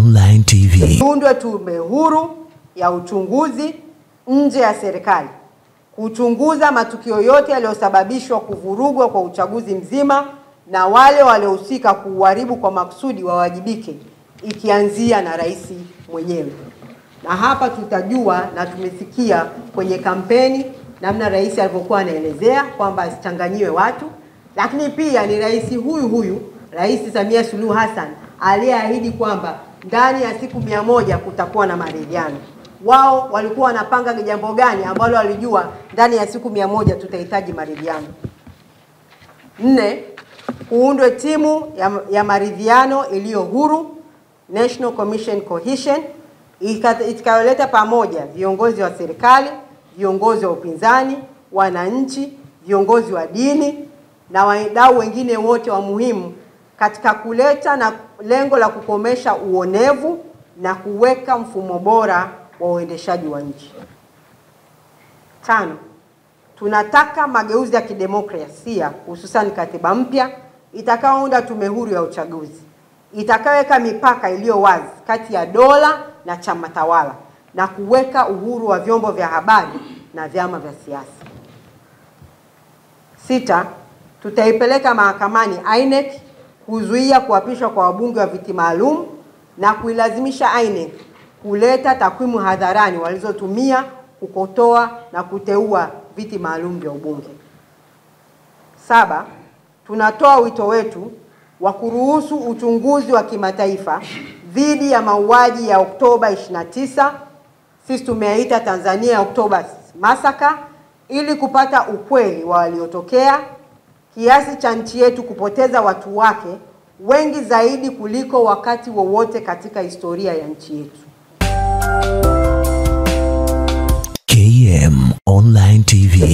Online TV. Iundwe tume huru ya uchunguzi nje ya serikali kuchunguza matukio yote yaliyosababishwa kuvurugwa kwa uchaguzi mzima, na wale waliohusika kuharibu kwa makusudi wawajibike, ikianzia na rais mwenyewe. Na hapa tutajua, na tumesikia kwenye kampeni namna rais alivyokuwa anaelezea kwamba asichanganyiwe watu, lakini pia ni rais huyu Rais Samia Suluhu Hassan aliyeahidi kwamba ndani ya siku 100 kutakuwa na maridhiano. Wao walikuwa wanapanga jambo gani ambalo walijua ndani ya siku 100 tutahitaji maridhiano? 4, kuundwe timu ya maridhiano iliyo huru, National Commission Cohesion, itakayoleta pamoja viongozi wa serikali, viongozi wa upinzani, wananchi, viongozi wa dini na wadau wengine wote wa muhimu katika kuleta na lengo la kukomesha uonevu na kuweka mfumo bora wa uendeshaji wa nchi. 5, tunataka mageuzi ya kidemokrasia, hususan katiba mpya itakayounda tume huru ya uchaguzi, itakayoweka mipaka iliyo wazi kati ya dola na chama tawala na kuweka uhuru wa vyombo vya habari na vyama vya siasa. 6, tutaipeleka mahakamani INEC kuzuia kuapishwa kwa wabunge wa viti maalum na kuilazimisha INEC kuleta takwimu hadharani walizotumia kukotoa na kuteua viti maalum vya ubunge. 7, tunatoa wito wetu wa kuruhusu uchunguzi wa kimataifa dhidi ya mauaji ya Oktoba 29, sisi tumeita Tanzania Oktoba Massacre, ili kupata ukweli wa waliotokea, kiasi cha nchi yetu kupoteza watu wake wengi zaidi kuliko wakati wowote katika historia ya nchi yetu. KM Online TV.